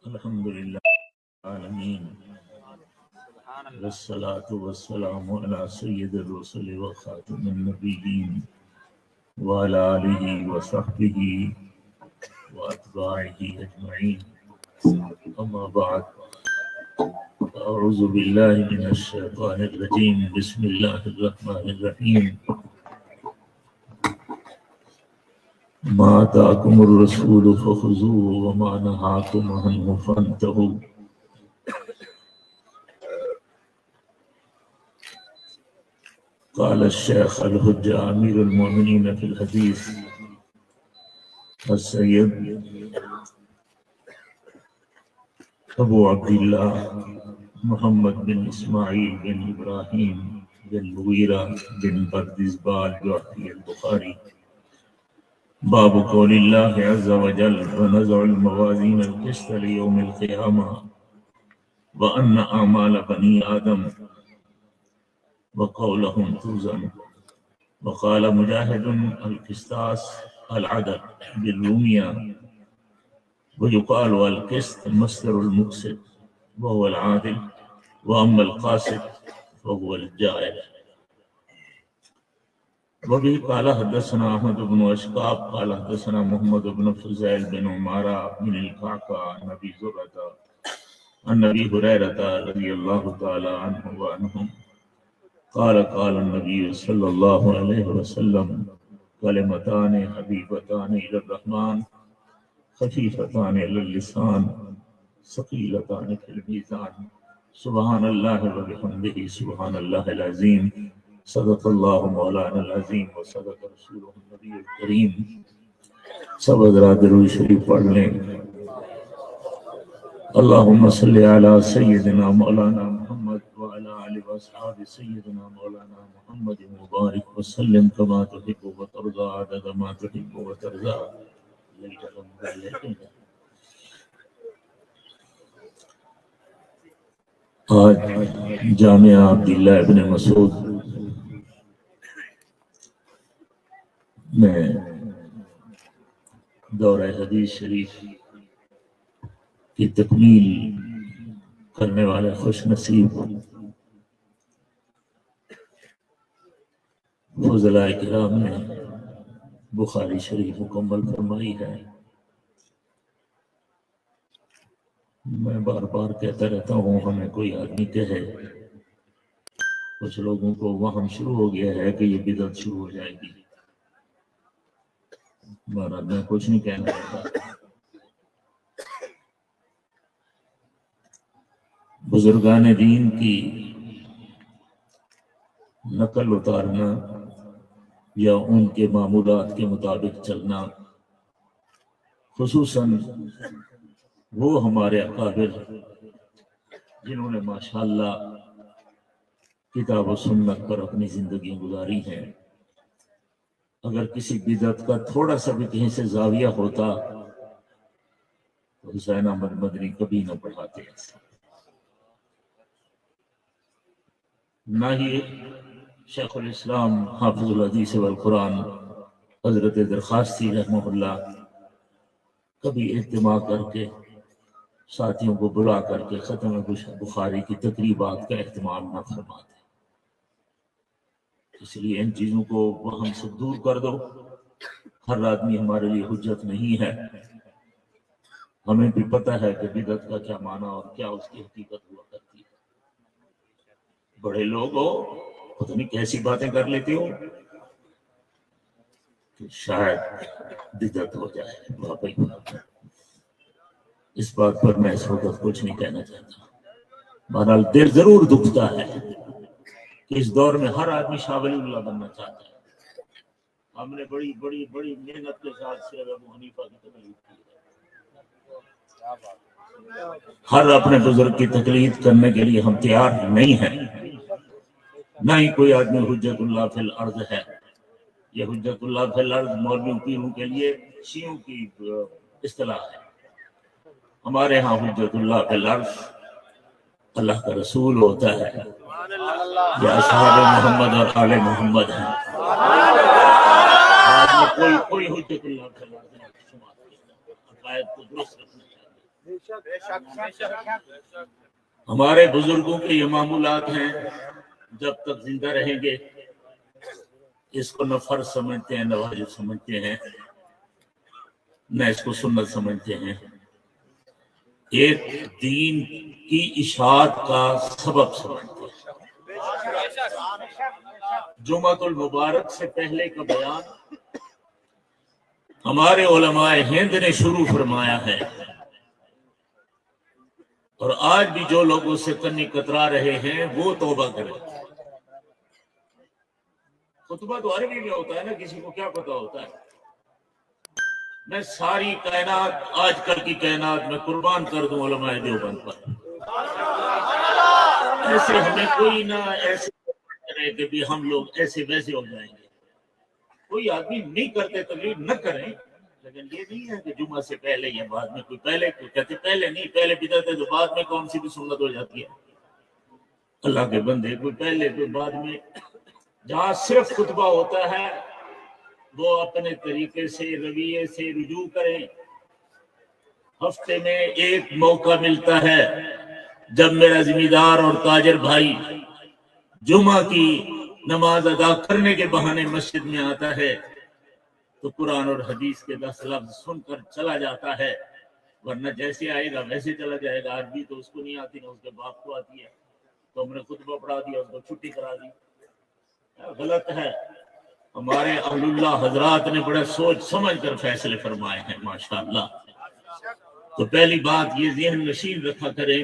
الحمد لله العالمين والصلاة والسلام على سيد الرسل وخاتم النبيين وعلى آله وصحبه وأتباعه أجمعين. أما بعد، أعوذ بالله من الشيطان الرجيم. بسم الله الرحمن الرحيم. ما آتاكم الرسول فخذوه وما نهاكم عنه فانتهوا. قال الشيخ الحجة أمير المؤمنين في الحديث السيد أبو عبد الله محمد بن إسماعيل بن إبراهيم بن مغيرة بن بردزبال جعفي البخاري. باب قول الله عز وجل: ونزع الموازين القسط ليوم القيامة وأن أعمال بني آدم وقولهم توزن. وقال مجاهد: القسطاس العدل بالرومية، ويقال القسط مصدر المقسط وهو العادل، وأما القاسط فهو الجائر. وبه قال حدثنا أحمد بن أشقاب قال حدثنا محمد بن فضيل بن عمارة بن القعقاع عن أبي زرعة عن أبي هريرة رضي الله تعالى عنه وعنهم قال قال النبي صلى الله عليه وسلم: كلمتان حبيبتان إلى الرحمن خفيفتان على اللسان ثقيلتان في الميزان سبحان الله وبحمده سبحان الله العظيم. صدق اللہ مولانا العظیم و صدق رسولہ النبی الکریم. سب حضرات درود شریف پڑھ لیں. اللہم صلی علی سیدنا مولانا محمد وعلی آلہ واصحاب سیدنا مولانا محمد مبارک وسلم کما تحب و ترضى عدد ما تحب و ترضى. آج جامعہ عبداللہ ابن مسعود میں دورہ حدیث شریف کی تکمیل کرنے والے خوش نصیب فضلاء کرام نے بخاری شریف مکمل فرمائی ہے. میں بار بار کہتا رہتا ہوں، ہمیں کوئی آدمی کہے، کچھ لوگوں کو وہم شروع ہو گیا ہے کہ یہ بدعت شروع ہو جائے گی. مہاراج میں کچھ نہیں کہنا چاہتا. بزرگان دین کی نقل اتارنا یا ان کے معمولات کے مطابق چلنا، خصوصاً وہ ہمارے اکابر جنہوں نے ماشاءاللہ کتاب و سنت پر اپنی زندگی گزاری ہیں، اگر کسی بدعت کا تھوڑا سا بھی کہیں سے زاویہ ہوتا تو حسین احمد مدنی کبھی نہ پڑھاتے ایسا. نہ ہی شیخ الاسلام حافظ الحدیث والقرآن حضرت درخواستی رحمہ اللہ کبھی اجتماع کر کے ساتھیوں کو بلا کر کے ختم بخاری کی تقریبات کا اہتمام نہ فرماتے. اس لیے ان چیزوں کو وہم سے دور کر دو. ہر آدمی ہمارے لیے حجت نہیں ہے. ہمیں بھی پتہ ہے کہ بدعت کا کیا معنی اور کیا اس کی حقیقت ہوا کرتی ہے. بڑے لوگ ہو، پتہ نہیں کیسی باتیں کر لیتے ہو کہ شاید بدعت ہو جائے. واقعی اس بات پر میں اس وقت کچھ نہیں کہنا چاہتا. بہرحال دل ضرور دکھتا ہے کہ اس دور میں ہر آدمی شاہ ولی اللہ بننا چاہتا ہے. ہم نے بڑی بڑی بڑی محنت کے ساتھ سے ابو حنیفہ کی تقلید کی ہے. ہر اپنے بزرگ کی تقلید کرنے کے لیے ہم تیار نہیں ہیں. نہ ہی کوئی آدمی حجت اللہ فی الارض ہے. یہ حجت اللہ فی الارض مولویوں پیروں کے لیے شیعوں کی اصطلاح ہے. ہمارے ہاں حجت اللہ فی الارض اللہ کا رسول ہوتا ہے یا اصحاب محمد اور آل محمد ہیں. کوئی حجت اللہ فی الارض عقائد کو درست رکھنا چاہیے. ہمارے بزرگوں کے یہ معمولات ہیں، جب تک زندہ رہیں گے اس کو نہ فرض سمجھتے ہیں، نہ واجب سمجھتے ہیں، نہ اس کو سنت سمجھتے ہیں، ایک دین کی اشاعت کا سبب سمجھتے ہیں۔ جمعۃ المبارک سے پہلے کا بیان ہمارے علماء ہند نے شروع فرمایا ہے، اور آج بھی جو لوگوں سے کنی کترا رہے ہیں وہ توبہ کریں۔ خطبہ تو عربی میں ہوتا ہے نا، کسی کو کیا پتا ہوتا ہے؟ میں ساری کائنات، آج کل کی کائنات میں قربان کر دوں علماء دیوبند پر۔ ایسے ہمیں کوئی نہ ایسے کرے کہ بھی ہم لوگ ایسے ویسے ہو جائیں گے۔ کوئی آدمی نہیں کرتے تقریر نہ کریں، لیکن یہ نہیں ہے کہ جمعہ سے پہلے یا بعد میں، کوئی پہلے کہتے پہلے نہیں، پہلے بدعت ہے تو بعد میں کون سی بھی سنت ہو جاتی ہے؟ اللہ کے بندے، کوئی پہلے کوئی بعد میں۔ جہاں صرف خطبہ ہوتا ہے وہ اپنے طریقے سے، رویے سے رجوع کریں۔ ہفتے میں ایک موقع ملتا ہے جب میرا ذمہ دار اور تاجر بھائی جمعہ کی نماز ادا کرنے کے بہانے مسجد میں آتا ہے تو قرآن اور حدیث کے 10 لفظ سن کر چلا جاتا ہے، ورنہ جیسے آئے گا ویسے چلا جائے گا۔ عربی تو اس کو نہیں آتی، نہ اس کے باپ کو آتی ہے، تو ہم نے خطبہ پڑھا دیا، اس کو چھٹی کرا دی۔ غلط ہے۔ ہمارے اہل اللہ حضرات نے بڑا سوچ سمجھ کر فیصلے فرمائے ہیں، ماشاءاللہ۔ تو پہلی بات یہ ذہن نشین رکھا کریں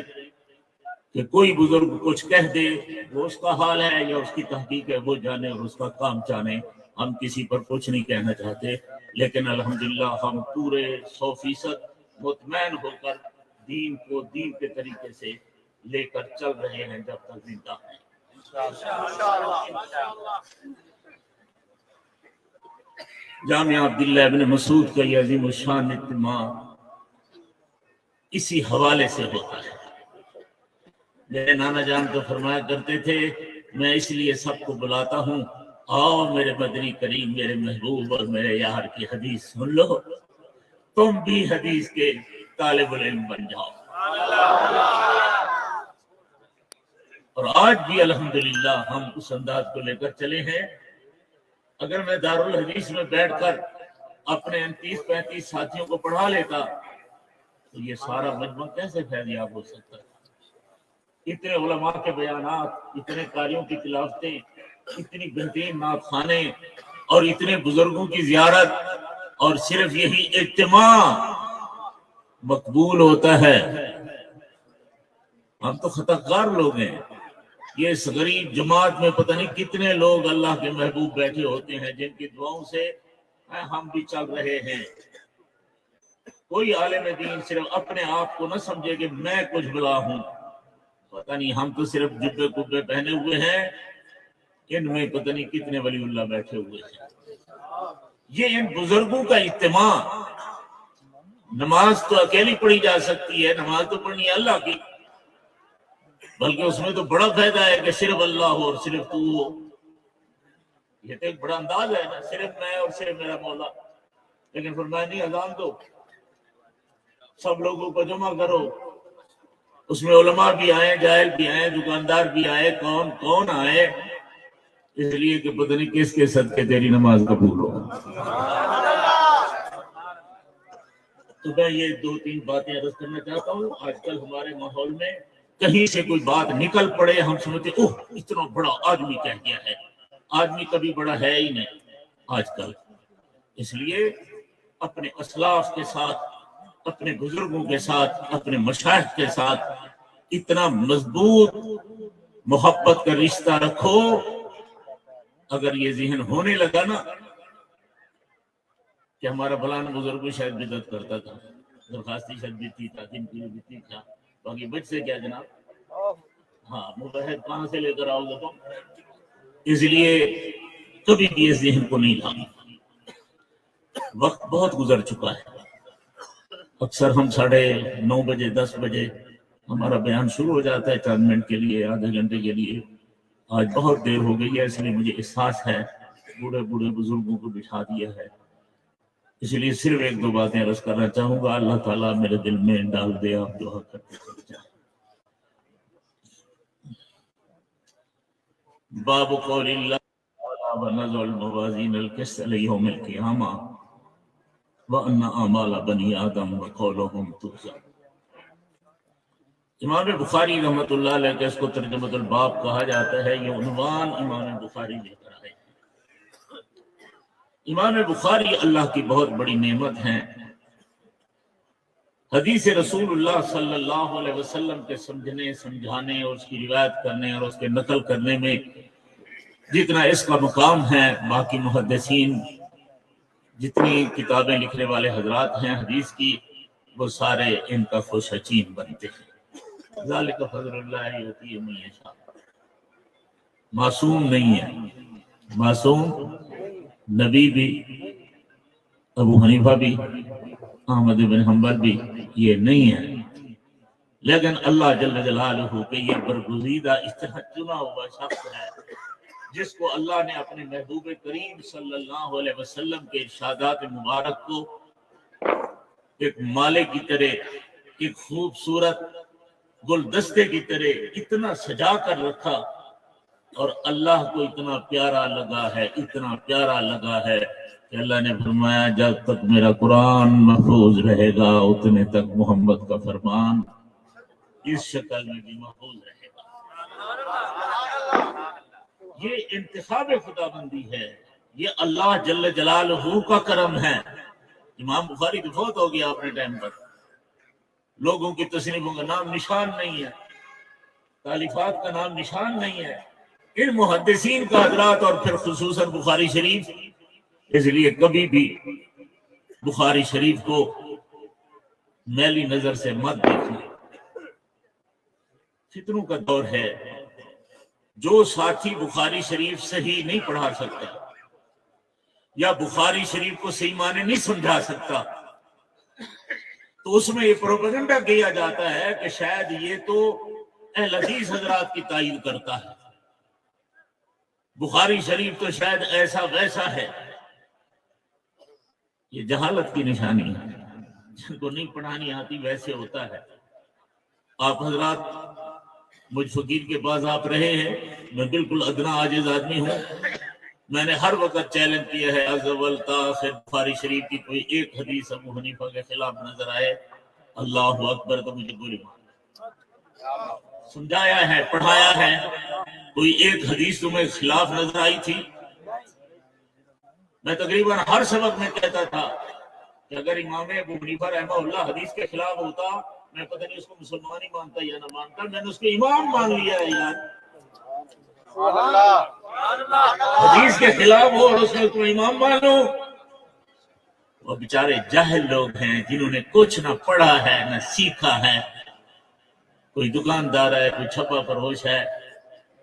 کہ کوئی بزرگ کچھ کہہ دے، وہ اس کا حال ہے یا اس کی تحقیق ہے، وہ جانے اور اس کا کام جانے۔ ہم کسی پر کچھ نہیں کہنا چاہتے، لیکن الحمدللہ ہم پورے 100% مطمئن ہو کر دین کو دین کے طریقے سے لے کر چل رہے ہیں جب تک زندہ ہیں۔ جامعہ عبداللہ ابن مسعود کا یہ عظیم الشان اجتماع اسی حوالے سے ہوتا ہے۔ میرے نانا جان تو فرمایا کرتے تھے، میں اس لیے سب کو بلاتا ہوں، آؤ میرے مدنی کریم، میرے محبوب اور میرے یار کی حدیث سن لو، تم بھی حدیث کے طالب العلم بن جاؤ۔ اور آج بھی الحمدللہ ہم اس انداز کو لے کر چلے ہیں۔ اگر میں دارالحدیث میں بیٹھ کر اپنے 30-35 ساتھیوں کو پڑھا لیتا تو یہ سارا مجمع کیسے فیضیاب ہو سکتا ہے؟ اتنے علماء کے بیانات، اتنے قاریوں کی تلاوتیں، اتنی بہترین نعت خانے اور اتنے بزرگوں کی زیارت، اور صرف یہی اجتماع مقبول ہوتا ہے۔ ہم تو خطا کار لوگ ہیں۔ یہ اس غریب جماعت میں پتہ نہیں کتنے لوگ اللہ کے محبوب بیٹھے ہوتے ہیں جن کی دعاؤں سے ہم بھی چل رہے ہیں۔ کوئی عالم دین صرف اپنے آپ کو نہ سمجھے کہ میں کچھ بلا ہوں، پتہ نہیں ہم تو صرف جبے کبے پہنے ہوئے ہیں، ان میں پتہ نہیں کتنے ولی اللہ بیٹھے ہوئے ہیں۔ یہ ان بزرگوں کا اجتماع۔ نماز تو اکیلی پڑھی جا سکتی ہے، نماز تو پڑھنی ہے اللہ کی، بلکہ اس میں تو بڑا فائدہ ہے کہ صرف اللہ ہو اور صرف تو ہو۔ یہ تو ایک بڑا انداز ہے نا، صرف میں اور صرف میرا مولا۔ لیکن فرمایا نہیں، اذان دو، سب لوگوں کو جمع کرو، اس میں علماء بھی آئے، جاہل بھی آئے، دکاندار بھی آئے، کون کون آئے، اس لیے کہ پتہ نہیں کس کے صدقے تیری نماز قبول ہو۔ تو میں یہ 2-3 باتیں عرض کرنا چاہتا ہوں۔ آج کل ہمارے ماحول میں کہیں سے کوئی بات نکل پڑے، ہم سمجھتے اوہ اتنا بڑا آدمی کہہ گیا ہے۔ آدمی کبھی بڑا ہے ہی نہیں آج کل۔ اس لیے اپنے اسلاف کے ساتھ، اپنے بزرگوں کے ساتھ، اپنے مشائخ کے ساتھ اتنا مضبوط محبت کا رشتہ رکھو۔ اگر یہ ذہن ہونے لگا نا کہ ہمارا فلانا بزرگ بھی شاید بدعت کرتا تھا، درخواستی شاید بیتی تھا، جن کی بیتی تھا، باقی بچ سے کیا جناب؟ ہاں، مباحث کہاں سے لے کر آؤ گے تم؟ اس لیے کبھی بھی اس ذہن کو نہیں لانا۔ وقت بہت گزر چکا ہے۔ اکثر ہم 9:30 بجے 10 بجے ہمارا بیان شروع ہو جاتا ہے، 4 منٹ کے لیے، آدھے گھنٹے کے لیے۔ آج بہت دیر ہو گئی ہے، اس لیے مجھے احساس ہے بوڑھے بزرگوں کو بٹھا دیا ہے۔ اس لیے صرف ایک دو باتیں عرض کرنا چاہوں گا، اللہ تعالیٰ میرے دل میں ڈال دے، آپ دعا کرتے چلے جائیں۔ باب قول اللہ تعالیٰ ونضع الموازین القسط لیوم القیامہ وان اعمال بنی آدم وقولهم ترجع۔ امام بخاری رحمۃ اللہ علیہ کے اس کو ترجمۃ الباب کہا جاتا ہے، یہ عنوان امام بخاری لے کر آئے۔ امام بخاری اللہ کی بہت بڑی نعمت ہیں۔ حدیث رسول اللہ صلی اللہ علیہ وسلم کے سمجھنے، سمجھانے اور اس کی روایت کرنے اور اس کے نقل کرنے میں جتنا اس کا مقام ہے، باقی محدثین جتنی کتابیں لکھنے والے حضرات ہیں حدیث کی، وہ سارے ان کا خوش حچین بنتے ہیں۔ ذالک فضل اللہ یؤتیہ من یشاء۔ معصوم نہیں ہے، معصوم نبی بھی، ابو حنیفہ بھی، احمد بن حنبل بھی یہ نہیں ہے، لیکن اللہ جل جلالہ کے یہ برگزیدہ اتنا چنا ہوا شخص ہے جس کو اللہ نے اپنے محبوب کریم صلی اللہ علیہ وسلم کے ارشادات مبارک کو ایک مالے کی طرح، ایک خوبصورت گلدستے کی طرح اتنا سجا کر رکھا، اور اللہ کو اتنا پیارا لگا ہے، اتنا پیارا لگا ہے کہ اللہ نے فرمایا جب تک میرا قرآن محفوظ رہے گا اتنے تک محمد کا فرمان اس شکل میں بھی محفوظ رہے گا۔ یہ انتخاب خدا بندی ہے، یہ اللہ جل جلالہ کا کرم ہے۔ امام بخاری تو فوت ہو گیا اپنے ٹائم پر، لوگوں کی تصنیفوں کا نام نشان نہیں ہے، تالیفات کا نام نشان نہیں ہے۔ ان محدثین کا حضرات اور پھر خصوصاً بخاری شریف، اس لیے کبھی بھی بخاری شریف کو میلی نظر سے مت دیکھیں۔ فتنوں کا دور ہے، جو ساتھی بخاری شریف صحیح نہیں پڑھا سکتا یا بخاری شریف کو صحیح معنی نہیں سمجھا سکتا، تو اس میں یہ پروپیگنڈا کیا جاتا ہے کہ شاید یہ تو اہل حدیث حضرات کی تائید کرتا ہے، بخاری شریف تو شاید ایسا ویسا ہے۔ یہ جہالت کی نشانی ہے، جن کو نہیں پڑھانی آتی ویسے ہوتا ہے۔ آپ حضرات مجھ فقیر کے پاس آپ رہے ہیں، میں بالکل ادنا عاجز آدمی ہوں، میں نے ہر وقت چیلنج کیا ہے از اول تا آخر بخاری شریف کی کوئی ایک حدیث ابو حنیفہ کے خلاف نظر آئے، اللہ اکبر تو مجھے گولی مار۔ سمجھایا ہے، پڑھایا ہے، کوئی ایک حدیث تمہیں خلاف نظر آئی تھی؟ میں تقریباً ہر سبق میں کہتا تھا کہ اگر امام ابو حنیفہ رحمہ اللہ حدیث کے خلاف ہوتا، میں پتہ نہیں اس کو مسلمان ہی مانتا یا نہ مانتا، میں نے اس کو امام مان لیا ہے یار۔ حدیث کے خلاف ہو اور اس میں تم امام مانو۔ وہ بیچارے جاہل لوگ ہیں جنہوں نے کچھ نہ پڑھا ہے نہ سیکھا ہے، کوئی دکاندار ہے، کوئی چھپا فروش ہے،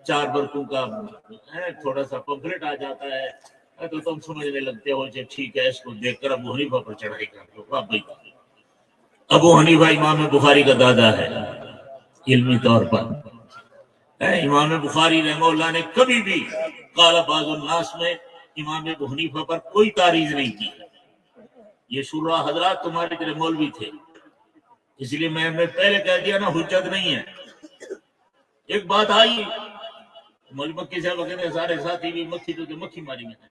چار برقوں کا تھوڑا سا پمفلٹ آ جاتا ہے تو تم سمجھنے لگتے ہو کہ ٹھیک ہے اس کو دیکھ کر ابو حنیفہ پر چڑھائی کر دو۔ ابو حنیفہ امام بخاری کا دادا ہے علمی طور پر۔ امام بخاری رحمہ اللہ نے کبھی بھی قال بعض الناس میں امام ابو حنیفہ پر کوئی تعریض نہیں کی۔ یہ شورا حضرات تمہارے طرح مولوی تھے، اس لیے میں نے پہلے کہہ دیا نا، حجت نہیں ہے۔ ایک بات آئی، مولوی مکی صاحب کہتے ہیں سارے ساتھی بھی مکھی تو مکھی ماری میں ہے،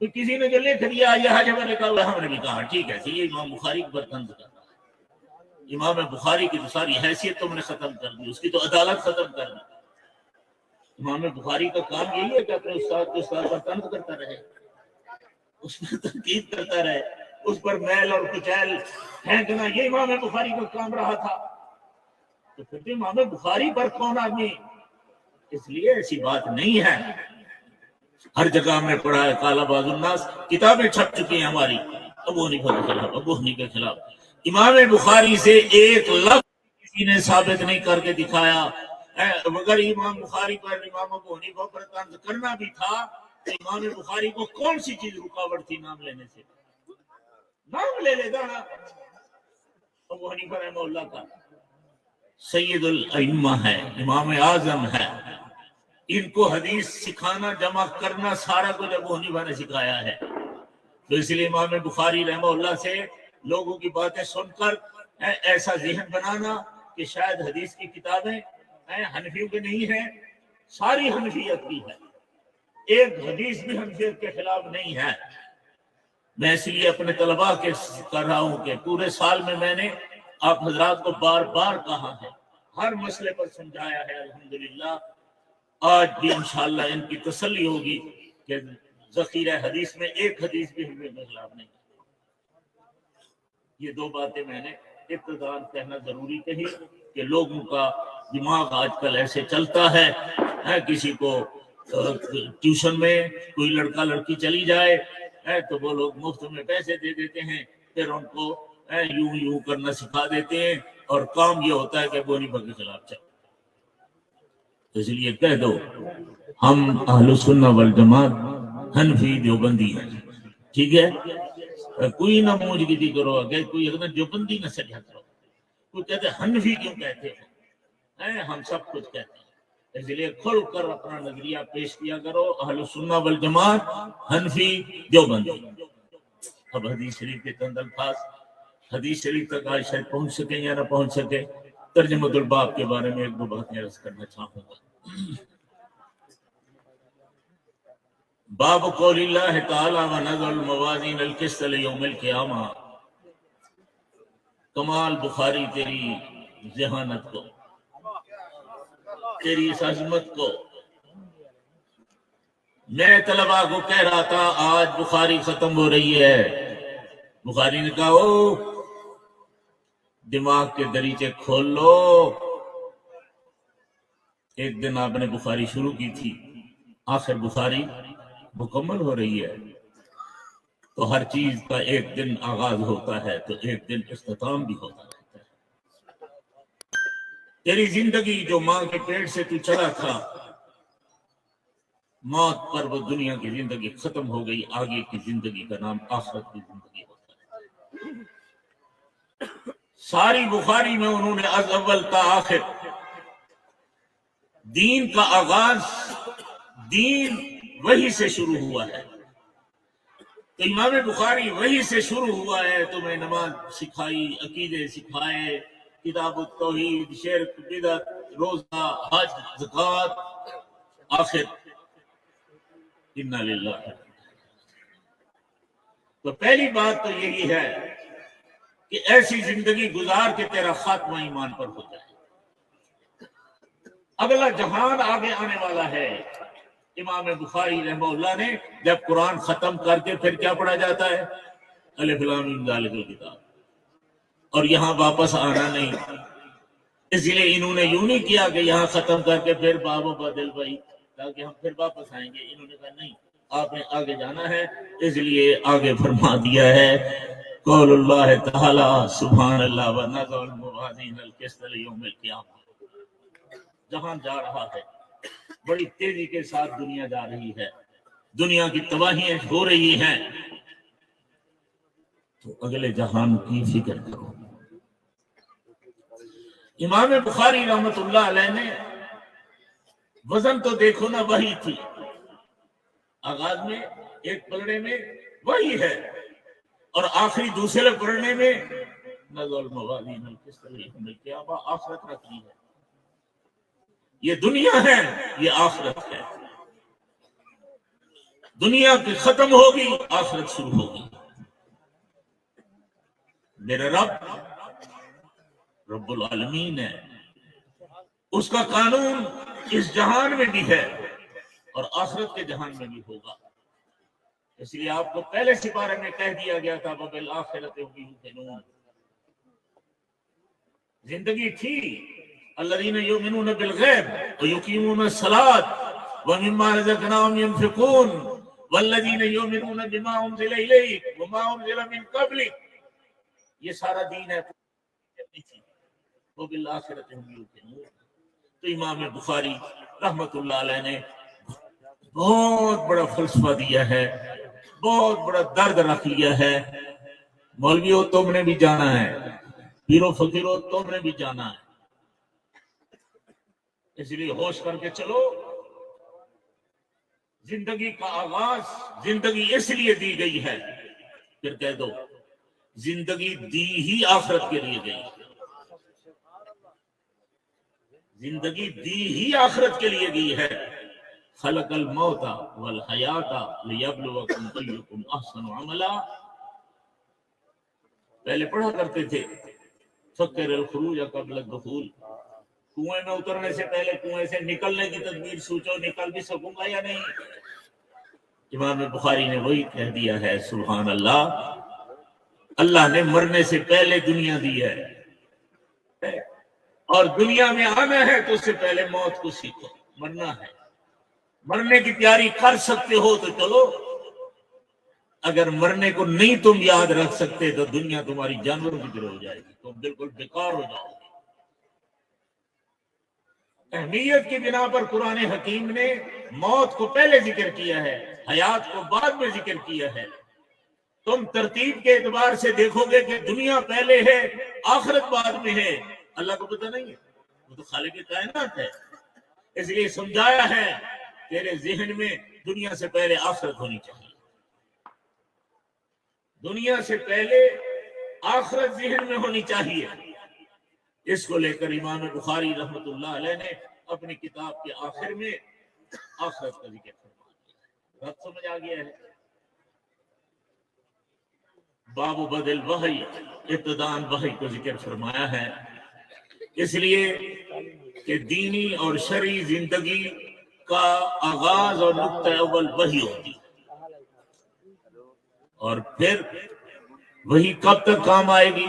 تو کسی نے جو لکھ دیا یہ حاجہ نے کہا ہم نے بھی کہا ٹھیک ہے، یہ امام بخاری پر طنز کر رہا ہے۔ امام بخاری کی تو ساری حیثیت تم نے ختم کر دی، اس کی تو عدالت ختم کر دی۔ امام بخاری کا کام یہی ہے کہ اپنے استاد پر طنز کرتا رہے، اس پر تنقید کرتا رہے، اس پر میل اور کچیل پھینکنا، یہ امام بخاری کا کام رہا تھا۔ تو پھر امام بخاری پر کون آدمی؟ اس لیے ایسی بات نہیں ہے۔ ہر جگہ میں پڑھا ہے قال بعض الناس، کتابیں چھپ چکی ہیں ہماری ابو حنیفہ کے خلاف، ابو حنیفہ کے خلاف۔ امام بخاری سے ایک لفظ کسی نے ثابت نہیں کر کے دکھایا۔ اگر امام بخاری پر، امام ابو حنیفہ پر طنز کرنا بھی تھا تو امام بخاری کو کون سی چیز رکاوٹ تھی نام لینے سے؟ نام لے لیتا نا۔ ابو حنیفہ رحمہ اللہ کا سید الائمہ ہے، امام اعظم ہے، ان کو حدیث سکھانا، جمع کرنا سارا کچھ ابو حنیفہ نے سکھایا ہے۔ تو اس لیے امام بخاری رحمہ اللہ سے لوگوں کی باتیں سن کر ایسا ذہن بنانا کہ شاید حدیث کی کتابیں حنفیوں کی نہیں ہیں، ساری حنفیت کی ہے، ایک حدیث بھی حنفیت کے خلاف نہیں ہے۔ میں اس لیے اپنے طلباء کے کر رہا ہوں کہ پورے سال میں نے آپ حضرات کو بار بار کہا ہے، ہر مسئلے پر سمجھایا ہے، الحمدللہ آج بھی انشاءاللہ ان کی تسلی ہوگی کہ ذخیرہ حدیث میں ایک حدیث بھی حنفیت کے خلاف نہیں۔ یہ دو باتیں میں نے ابتداءً کہنا ضروری کہی کہ لوگوں کا دماغ آج کل ایسے چلتا ہے، کسی کو ٹیوشن میں کوئی لڑکا لڑکی چلی جائے تو وہ لوگ مفت میں پیسے دے دیتے ہیں، پھر ان کو یوں یوں کرنا سکھا دیتے ہیں، اور کام یہ ہوتا ہے کہ وہ نہیں کے خلاف چل۔ اس لیے کہہ دو ہم اہل سنہ والجماعت حنفی دیوبندی ہیں، ٹھیک ہے؟ کوئی نہ موج گیدی کرو، اگر کوئی اگر دیوبندی نہ سجا کرو، کوئی کہتے حنفی کیوں کہتے ہیں، ہم سب کچھ کہتے ہیں۔ اس لیے کھل کر اپنا نظریہ پیش کیا کرو، اہل سنہ والجماعت حنفی دیوبندی۔ اب حدیث شریف کے چند الفاظ، حدیث شریف تک آج شاید پہنچ سکے یا نہ پہنچ سکے، ترجمۃ الباب کے بارے میں ایک دو باتیں عرض کرنا چاہوں گا۔ باب قول اللہ تعالی ونضع الموازین القسط لیوم القیامہ۔ کمال بخاری تیری ذہانت کو، تیری اس عظمت کو۔ میں طلباء کو کہہ رہا تھا آج بخاری ختم ہو رہی ہے، بخاری نے کہا او دماغ کے دریچے کھول لو۔ ایک دن آپ نے بخاری شروع کی تھی، آخر بخاری مکمل ہو رہی ہے، تو ہر چیز کا ایک دن آغاز ہوتا ہے تو ایک دن اختتام بھی ہوتا رہتا ہے۔ تیری زندگی جو ماں کے پیٹ سے تو چلا تھا، موت پر وہ دنیا کی زندگی ختم ہو گئی، آگے کی زندگی کا نام آخرت کی زندگی ہوتا ہے۔ ساری بخاری میں انہوں نے از اول تا آخر دین کا آغاز، دین وحی سے شروع ہوا ہے، تو امام بخاری وحی سے شروع ہوا ہے، تمہیں نماز سکھائی، عقیدے سکھائے، کتاب التوحید، شرک، بدعت، روزہ، حج، زکوٰۃ، آخر انا للہ۔ تو پہلی بات تو یہی ہے کہ ایسی زندگی گزار کے تیرا خاتمہ ایمان پر ہو جائے۔ اگلا جہان آگے آنے والا ہے۔ امام بخاری رحمہ اللہ نے جب قرآن ختم کر کے پھر کیا پڑھا جاتا ہے؟ الف لام میم ذالک الکتاب، اور یہاں واپس آنا نہیں۔ اس لیے انہوں نے یوں نہیں کیا کہ یہاں ختم کر کے پھر باب و بدل بھائی تاکہ ہم پھر واپس آئیں گے، انہوں نے کہا نہیں، آپ نے آگے جانا ہے، اس لیے آگے فرما دیا ہے قول اللہ تعالی سبحان اللہ ونضع الموازین القسط لیوم القیامہ۔ جہاں جا رہا ہے، بڑی تیزی کے ساتھ دنیا جا رہی ہے، دنیا کی تباہیاں ہو رہی ہیں، تو اگلے جہان کی فکر کرو۔ امام بخاری رحمت اللہ علیہ نے وزن تو دیکھو نا، وہی تھی، آغاز میں ایک پلڑے میں وہی ہے، اور آخری دوسرے پلڑے میں نضع الموازین القسط لیوم القیامہ، آخرت رکھی ہے۔ یہ دنیا ہے، یہ آخرت ہے۔ دنیا کی ختم ہوگی، آخرت شروع ہوگی۔ میرا رب العالمین ہے، اس کا قانون اس جہان میں بھی ہے اور آخرت کے جہان میں بھی ہوگا۔ اس لیے آپ کو پہلے سپارے میں کہہ دیا گیا تھا وَبِالْآخِرَةِ هُمْ يُوقِنُونَ۔ زندگی تھی الذین یؤمنون بالغیب ویقیمون الصلاۃ ومما رزقناہم ینفقون والذین یؤمنون بما انزل الیک وما انزل من قبلک، یہ سارا دین ہے۔ وبالآخرۃ ہم یوقنون۔ تو امام بخاری رحمت اللہ علیہ نے بہت بڑا فلسفہ دیا ہے، بہت بڑا درد رکھ لیا ہے۔ مولویوں تم نے بھی جانا ہے، پیرو فقیروں تم نے بھی جانا ہے، اس لیے ہوش کر کے چلو۔ زندگی کا آغاز، زندگی اس لیے دی گئی ہے پھر کہہ دو زندگی دی ہی آخرت کے لیے گئی، زندگی دی ہی آخرت کے لیے گئی ہے۔ خلق الموت والحیات لیبلوکم ایکم احسن عملا۔ پہلے پڑھا کرتے تھے فکر الخروج قبل الدخول، کنویں میں اترنے سے پہلے کنویں سے نکلنے کی تدبیر سوچو، نکل بھی سکوں گا یا نہیں۔ امام بخاری نے وہی کہہ دیا ہے، سبحان اللہ، اللہ نے مرنے سے پہلے دنیا دی ہے، اور دنیا میں آنا ہے تو اس سے پہلے موت کو سیکھو۔ مرنا ہے، مرنے کی تیاری کر سکتے ہو تو چلو، اگر مرنے کو نہیں تم یاد رکھ سکتے تو دنیا تمہاری جانوروں کی طرح ہو جائے گی، تم بالکل بیکار ہو جاؤ گے۔ اہمیت کی بنا پر قرآن حکیم نے موت کو پہلے ذکر کیا ہے، حیات کو بعد میں ذکر کیا ہے۔ تم ترتیب کے اعتبار سے دیکھو گے کہ دنیا پہلے ہے، آخرت بعد میں ہے، اللہ کو پتہ نہیں ہے، وہ تو خالق کائنات ہے۔ اس لیے سمجھایا ہے تیرے ذہن میں دنیا سے پہلے آخرت ہونی چاہیے، دنیا سے پہلے آخرت ذہن میں ہونی چاہیے۔ اس کو لے کر امام بخاری رحمۃ اللہ علیہ نے اپنی کتاب کے آخر میں آخرت کا ذکر فرما دیا ہے۔ بات سمجھ آ گیا ہے؟ باب بدل وحی، ابتداءً وحی کو ذکر فرمایا ہے، اس لیے کہ دینی اور شرعی زندگی کا آغاز اور نقطہ اول وحی ہوتی ہے، اور پھر وہی کب تک کام آئے گی؟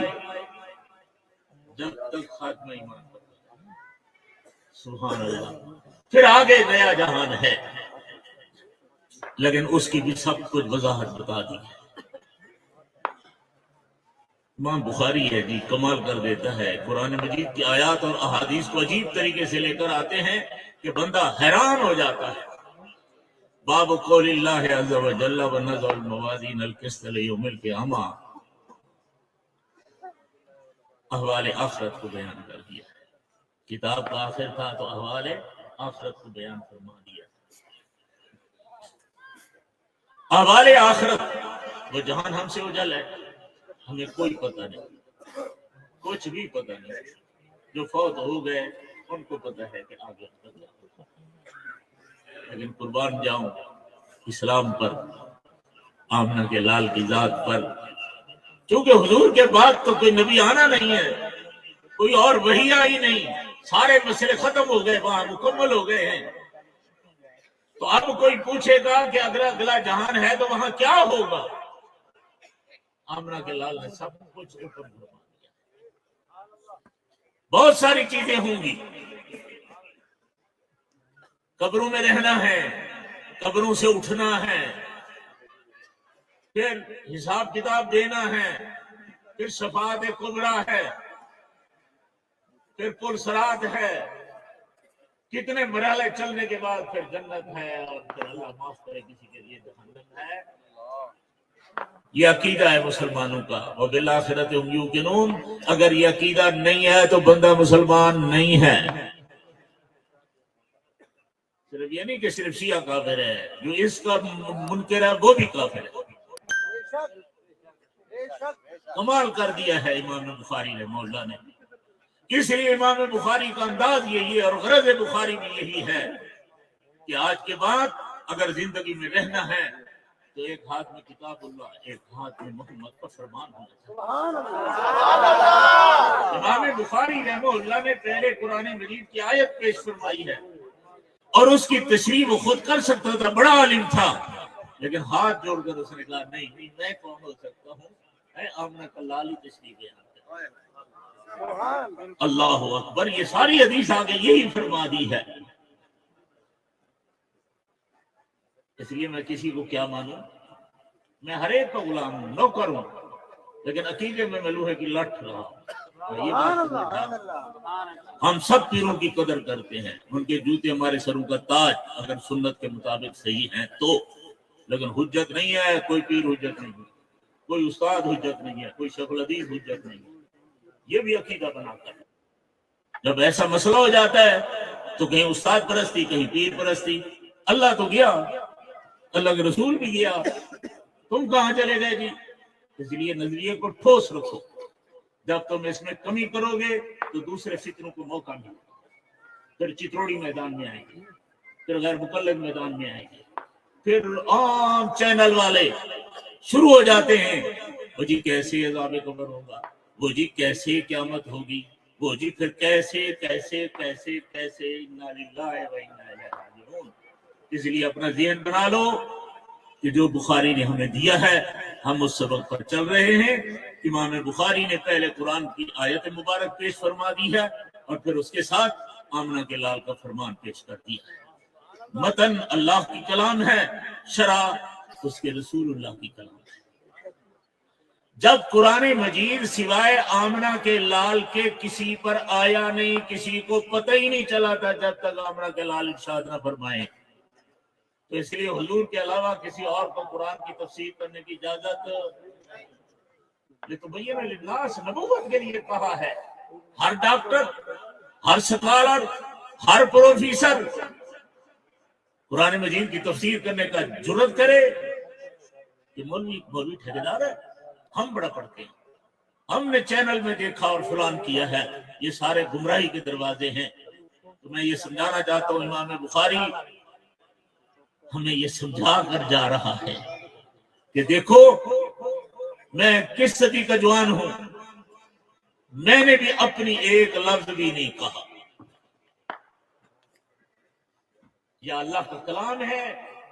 جب تک خاتمہ ایمان پر۔ سبحان اللہ۔ پھر آگے نیا جہان ہے، لیکن اس کی بھی سب کچھ وضاحت بتا دی ہے۔ امام بخاری ہے جی، کمال کر دیتا ہے، قرآن مجید کی آیات اور احادیث کو عجیب طریقے سے لے کر آتے ہیں کہ بندہ حیران ہو جاتا ہے۔ باب قول اللہ عز و جل ونضع الموازین القسط لیوم القیامہ، احوال آخرت کو بیان کر دیا ہے۔ کتاب کا آخر تھا تو احوال آخرت کو بیان فرما دیا۔ احوال آخرت، وہ جہان ہم سے اجل ہے، ہمیں کوئی پتہ نہیں، کچھ بھی پتہ نہیں۔ جو فوت ہو گئے ان کو پتہ ہے کہ آگے کیا ہوگا، لیکن قربان جاؤں اسلام پر، آمنہ کے لال کی ذات پر، کیونکہ حضور کے بعد تو کوئی نبی آنا نہیں ہے، کوئی اور وحی آئی نہیں، سارے مسئلے ختم ہو گئے، وہاں مکمل ہو گئے ہیں۔ تو اب کوئی پوچھے گا کہ اگر اگلا جہان ہے تو وہاں کیا ہوگا؟ آمنہ کے لال نے سب کچھ اوپر فرما دیا۔ بہت ساری چیزیں ہوں گی، قبروں میں رہنا ہے، قبروں سے اٹھنا ہے، پھر حساب کتاب دینا ہے، پھر شفاعت کبریٰ ہے، پھر پل صراط ہے، کتنے مرحلے چلنے کے بعد پھر جنت ہے، اور پھر اللہ معاف کرے کسی کے لیے جہنم ہے۔ یہ عقیدہ ہے مسلمانوں کا، وبالآخرۃ هم یوقنون۔ اگر یہ عقیدہ نہیں ہے تو بندہ مسلمان نہیں ہے۔ صرف یہ نہیں کہ صرف شیعہ کافر ہے، جو اس کا منکر ہے وہ بھی کافر ہے۔ کمال کر دیا ہے امام بخاری رحمہ اللہ نے۔ اس لیے امام بخاری کا انداز یہی ہے، اور غرض بخاری بھی یہی ہے کہ آج کے بعد اگر زندگی میں رہنا ہے تو ایک ہاتھ میں کتاب اللہ، ایک ہاتھ میں محمد کا فرمان ہونا چاہیے۔ امام بخاری رحمہ اللہ نے پہلے قرآن مجید کی آیت پیش فرمائی ہے، اور اس کی تشریح وہ خود کر سکتا تھا، بڑا عالم تھا، لیکن ہاتھ جوڑ کر اس نے کہا نہیں میں کون ہو سکتا ہوں، میں آمنہ کا لالی تشریح بیان کرتا۔ اللہ اکبر۔ یہ ساری حدیث آگے یہی فرما دی ہے۔ اس لیے میں کسی کو کیا مانوں؟ میں ہر ایک کا غلام ہوں، نوکر ہوں، لیکن عقیدے میں لوہے کی لٹ رہا ہوں۔ یہ بات ہم سب پیروں کی قدر کرتے ہیں، ان کے جوتے ہمارے سروں کا تاج اگر سنت کے مطابق صحیح ہیں تو، لیکن حجت نہیں ہے، کوئی پیر حجت نہیں ہے، کوئی استاد حجت نہیں ہے، کوئی شیخ الحدیث حجت نہیں ہے۔ یہ بھی عقیدہ بناتا ہے۔ جب ایسا مسئلہ ہو جاتا ہے تو کہیں استاد پرستی، کہیں پیر پرستی۔ اللہ تو گیا، اللہ کے رسول بھی گیا، تم کہاں چلے گئے جی؟ اس لیے نظریے کو ٹھوس رکھو. جب تم اس میں کمی کرو گے تو دوسرے فکروں کو موقع ملے گا. پھر چتروڑی میدان میں آئیں گے, پھر غیر مقلد میدان میں آئیں گے, پھر عام چینل والے شروع ہو جاتے ہیں, وہ جی کیسے عذاب قبر ہوگا, وہ جی کیسے قیامت ہوگی, وہ جی پھر کیسے کیسے کیسے کیسے. انا للہ و انا الیہ راجعون. اس لیے اپنا ذہن بنا لو کہ جو بخاری نے ہمیں دیا ہے ہم اس سبق پر چل رہے ہیں. امام بخاری نے پہلے قرآن کی آیت مبارک پیش فرما دی ہے اور پھر اس کے ساتھ آمنہ کے لال کا فرمان پیش کر دیا ہے. متن اللہ کی کلام ہے, شرح اس کے رسول اللہ کی کلام ہے. جب قرآن مجید سوائے آمنہ کے لال کے کسی پر آیا نہیں, کسی کو پتہ ہی نہیں چلا تھا جب تک آمنہ کے لال ارشاد نہ فرمائیں. تو اس لیے حضور کے علاوہ کسی اور کو قرآن کی تفسیر کرنے کی اجازت, یہ تو بین للناس نبوت کے لیے کہا ہے. ہر ڈاکٹر, ہر سکالر, ہر پروفیسر قرآن مجید کی تفسیر کرنے کا جرات کرے کہ مولوی ٹھیکیدار ہے, ہم بڑا پڑھتے ہیں, ہم نے چینل میں دیکھا اور فلان کیا ہے. یہ سارے گمراہی کے دروازے ہیں. تو میں یہ سمجھانا چاہتا ہوں, امام بخاری ہمیں یہ سمجھا کر جا رہا ہے کہ دیکھو میں کس صدی کا جوان ہوں, میں نے بھی اپنی ایک لفظ بھی نہیں کہا. یا اللہ کا کلام ہے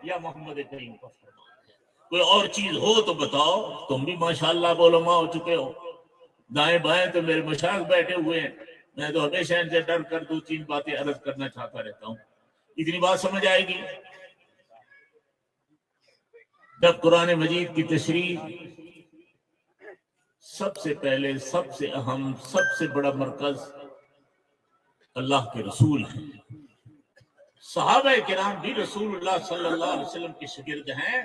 یا محمد کریم کا فرمان ہے. کوئی اور چیز ہو تو بتاؤ. تم بھی ماشاءاللہ علماء ہو چکے ہو, دائیں بائیں تو میرے مشائخ بیٹھے ہوئے ہیں. میں تو ہمیشہ ان سے ڈر کر 2-3 باتیں عرض کرنا چاہتا رہتا ہوں. اتنی بات سمجھ آئے گی. جب قرآن مجید کی تشریح سب سے پہلے, سب سے اہم, سب سے بڑا مرکز اللہ کے رسول ہیں. صحابہ کرام بھی رسول اللہ صلی اللہ علیہ وسلم کے شاگرد ہیں,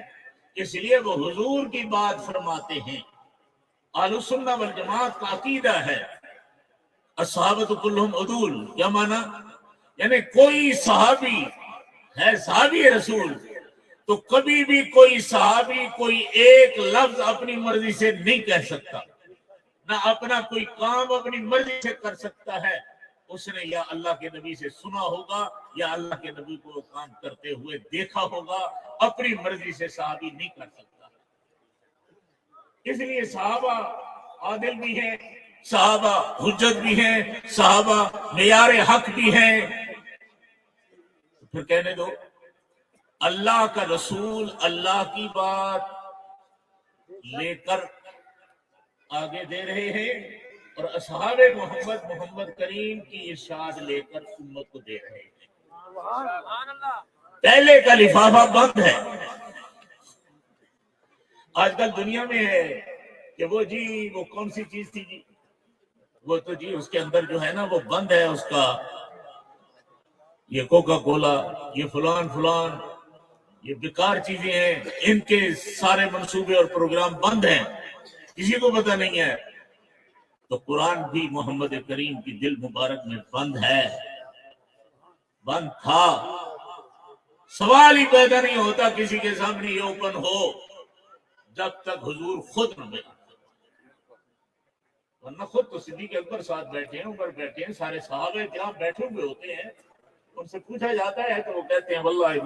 اس لیے وہ حضور کی بات فرماتے ہیں. اہل سنہ والجماعت کا عقیدہ ہے الصحابۃ کلہم عدول. کیا معنی؟ یعنی کوئی صحابی ہے, صحابی رسول, تو کبھی بھی کوئی صحابی کوئی ایک لفظ اپنی مرضی سے نہیں کہہ سکتا, نہ اپنا کوئی کام اپنی مرضی سے کر سکتا ہے. اس نے یا اللہ کے نبی سے سنا ہوگا یا اللہ کے نبی کو کام کرتے ہوئے دیکھا ہوگا. اپنی مرضی سے صحابی نہیں کر سکتا. اس لیے صحابہ عادل بھی ہیں, صحابہ حجت بھی ہیں, صحابہ معیار حق بھی ہیں. پھر کہنے دو, اللہ کا رسول اللہ کی بات لے کر آگے دے رہے ہیں اور اصحاب محمد کریم کی ارشاد لے کر امت کو دے رہے ہیں. پہلے کا لفافہ بند ہے. آج کل دنیا میں ہے کہ وہ جی وہ کون سی چیز تھی جی, وہ تو جی اس کے اندر جو ہے نا وہ بند ہے, اس کا یہ کوکا کولا, یہ فلان فلان, یہ بیکار چیزیں ہیں. ان کے سارے منصوبے اور پروگرام بند ہیں, کسی کو پتہ نہیں ہے. تو قرآن بھی محمد کریم کی دل مبارک میں بند ہے, بند تھا. سوال ہی پیدا نہیں ہوتا کسی کے سامنے یہ اوپن ہو جب تک حضور خود نہ بیٹھے. ورنہ خود تو صدیق اکبر ساتھ بیٹھے ہیں, اوپر بیٹھے ہیں, سارے صحابہ جہاں بیٹھے ہوئے ہوتے ہیں. ان سے پوچھا جاتا ہے تو وہ کہتے ہیں واللہ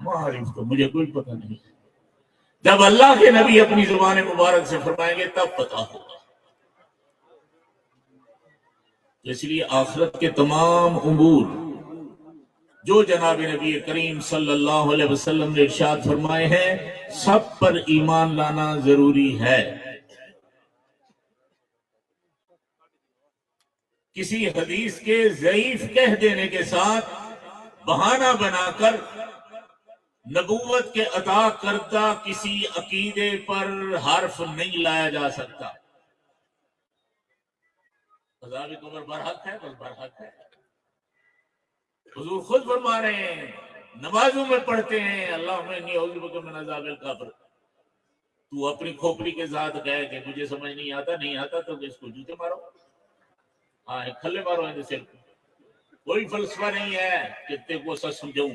معرف تو مجھے کوئی پتہ نہیں. جب اللہ کے نبی اپنی زبان مبارک سے فرمائیں گے تب پتہ ہوگا. اس لیے آخرت کے تمام امور جو جناب نبی کریم صلی اللہ علیہ وسلم نے ارشاد فرمائے ہیں سب پر ایمان لانا ضروری ہے. کسی حدیث کے ضعیف کہہ دینے کے ساتھ بہانہ بنا کر نبوت کے عطا کردہ کسی عقیدے پر حرف نہیں لایا جا سکتا. عذاب قبر برحق ہے, بس برحق ہے. حضور خود فرما رہے ہیں, نمازوں میں پڑھتے ہیں اللہم انی اعوذ بک من عذاب القبر. تو اپنی کھوپڑی کے ساتھ کہے کہ مجھے سمجھ نہیں آتا, نہیں آتا تو اس کو جوتے مارو, ہاں کھلے مارو ہیں جیسے. کوئی فلسفہ نہیں ہے کہ تیرے کو سچ سمجھوں.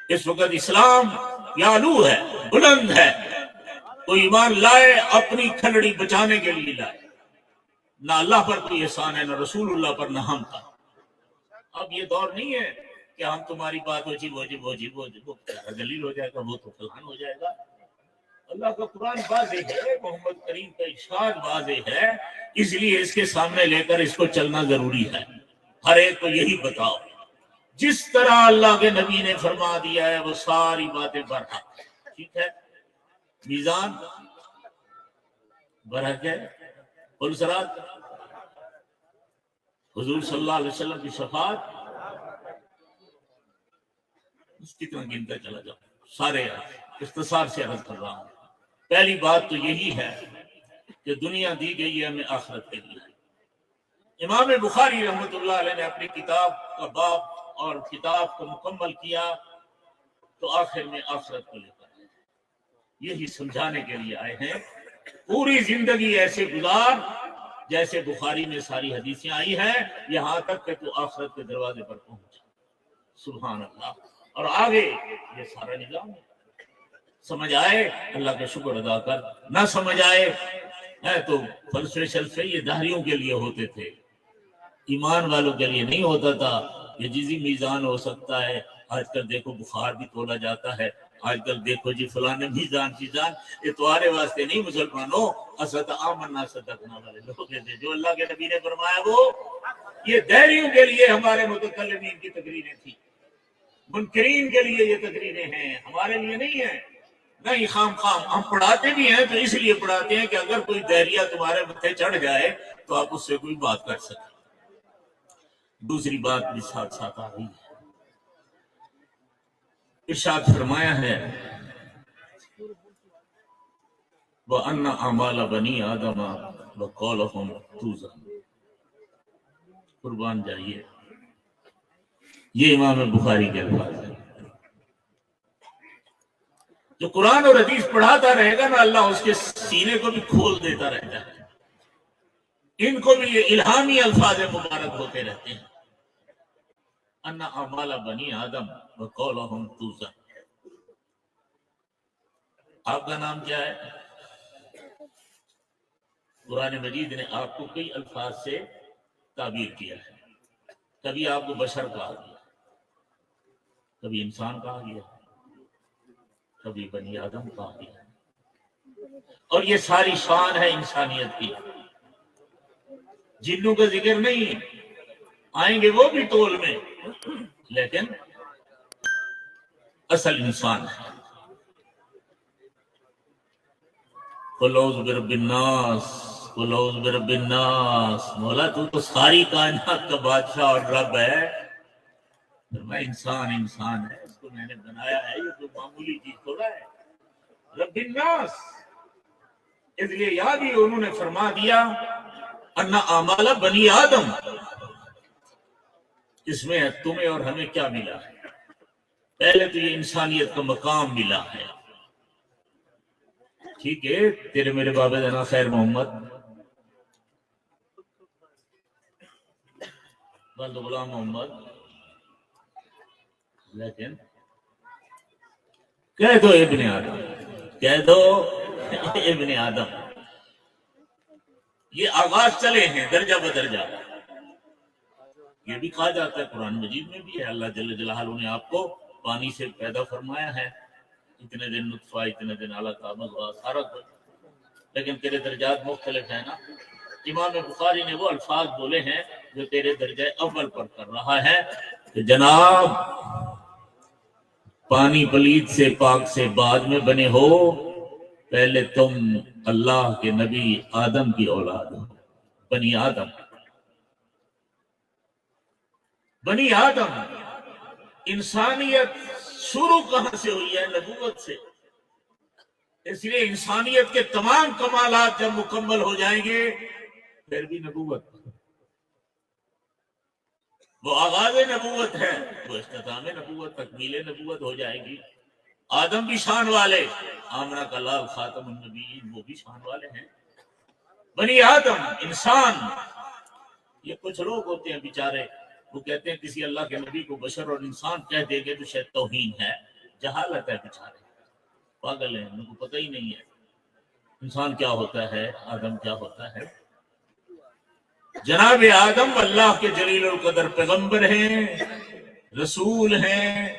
اس وقت اسلام یعلو ہے, بلند ہے. کوئی ایمان لائے اپنی کھلڑی بچانے کے لیے لائے، نہ اللہ پر کوئی احسان ہے، نہ رسول اللہ پر، نہ ہم کا۔ اب یہ دور نہیں ہے کہ ہم تمہاری بات وہ دلیل ہو جائے گا، وہ تو فلان ہو جائے گا۔ اللہ کا قرآن واضح ہے، محمد کریم کا ارشاد واضح ہے، اس لیے اس کے سامنے لے کر اس کو چلنا ضروری ہے۔ ہر ایک کو یہی بتاؤ، جس طرح اللہ کے نبی نے فرما دیا ہے وہ ساری باتیں برحق، ٹھیک ہے؟ میزان برحق ہے، پلسرات حضور صلی اللہ علیہ وسلم کی شفاعت، کتنا گنتا چلا جاؤ، سارے اختصار سے عرض کر رہا ہوں۔ پہلی بات تو یہی ہے کہ دنیا دی گئی ہے ہمیں آخرت کے لیے۔ امام بخاری رحمۃ اللہ علیہ نے اپنی کتاب کا باب اور کتاب کو مکمل کیا تو آخر میں آخرت کو لے کر یہی سمجھانے کے لیے آئے ہیں، پوری زندگی ایسے گزار جیسے بخاری میں ساری حدیثیں آئی ہیں، یہاں تک کہ تو آخرت کے دروازے پر پہنچا۔ سبحان اللہ۔ اور آگے یہ سارا نظام ہے، سمجھ آئے اللہ کا شکر ادا کر، نہ سمجھ آئے تو فلسفے یہ دہریوں کے لیے ہوتے تھے، ایمان والوں کے لیے نہیں ہوتا تھا۔ یہ جزی میزان ہو سکتا ہے، آج کل دیکھو بخار بھی تولا جاتا ہے، آج کل دیکھو جی فلاں میزان چیزان، یہ تمہارے واسطے نہیں مسلمانوں، اسد آمنا صدقنا والے لوگ تھے، جو اللہ کے نبی نے فرمایا وہ یہ دہریوں کے لیے ہمارے متکلمین کی تقریریں تھیں، منکرین کے لیے یہ تقریریں ہیں، ہمارے لیے نہیں ہیں۔ نہیں، خام ہم پڑھاتے بھی ہیں تو اس لیے پڑھاتے ہیں کہ اگر کوئی دہریہ تمہارے متھے چڑھ جائے تو آپ اس سے کوئی بات کر سکیں۔ دوسری بات بھی ساتھ ساتھ آ رہی ہے، ارشاد فرمایا ہے وَأَنَّ أَعْمَالَ بَنِي آدَمَ وَقَوْلَهُمْ تُوزَنُ۔ قربان جائیے، یہ امام بخاری کے الفاظ ہیں۔ جو قرآن اور حدیث پڑھاتا رہے گا نا، اللہ اس کے سینے کو بھی کھول دیتا رہتا ہے، ان کو بھی یہ الہامی الفاظ مبارک ہوتے رہتے ہیں۔ ان اعمال بنی آدم وقولہم توزن۔ آپ کا نام کیا ہے؟ قرآن مجید نے آپ کو کئی الفاظ سے تعبیر کیا ہے، کبھی آپ کو بشر کہا گیا، کبھی انسان کہا گیا، کبھی بنی آدم کہا گیا، اور یہ ساری شان ہے انسانیت کی۔ جنوں کا ذکر نہیں، آئیں گے وہ بھی طول میں، لیکن اصل انسان ہے۔ قل اعوذ برب الناس، قل اعوذ برب الناس۔ مولا تو ساری کائنات کا بادشاہ اور رب ہے، میں انسان ہے، اس کو میں نے بنایا ہے، یہ تو معمولی چیز تھوڑا ہے۔ رب الناس، اس لیے یاد ہی انہوں نے فرما دیا ان اعمال بنی آدم، اس میں تمہیں اور ہمیں کیا ملا ہے؟ پہلے تو یہ انسانیت کا مقام ملا ہے، ٹھیک ہے؟ تیرے میرے بابا جانا خیر محمد بلد غلام محمد، لیکن کہہ دو ابن آدم، کہہ دو ابن آدم۔ یہ آغاز چلے ہیں درجہ بدرجہ، یہ بھی کہا جاتا ہے قرآن مجید میں بھی ہے، اللہ جل جلالہ نے آپ کو پانی سے پیدا فرمایا ہے، اتنے دن نطفہ، اتنے دن علقہ، مضغہ، سارا کچھ، لیکن تیرے درجات مختلف ہیں نا۔ امام بخاری نے وہ الفاظ بولے ہیں جو تیرے درجہ اول پر کر رہا ہے کہ جناب پانی پلید سے پاک سے بعد میں بنے ہو، پہلے تم اللہ کے نبی آدم کی اولاد ہو، بنی آدم۔ بنی آدم، انسانیت شروع کہاں سے ہوئی ہے؟ نبوت سے۔ اس لیے انسانیت کے تمام کمالات جب مکمل ہو جائیں گے پھر بھی نبوت، وہ آغاز نبوت ہے، وہ اختتام نبوت، تکمیل نبوت ہو جائے گی۔ آدم بھی شان والے، آمنہ کا لال خاتم النبیین، وہ بھی شان والے ہیں۔ بنی آدم، انسان، یہ کچھ لوگ ہوتے ہیں بیچارے، وہ کہتے ہیں کسی اللہ کے نبی کو بشر اور انسان کہہ دے گے تو شاید توہین ہے، جہالت ہے، بیچارے پاگل ہیں، ان کو پتہ ہی نہیں ہے۔ انسان کیا ہوتا ہے، آدم کیا ہوتا ہے؟ جناب آدم اللہ کے جلیل القدر پیغمبر ہیں، رسول ہیں،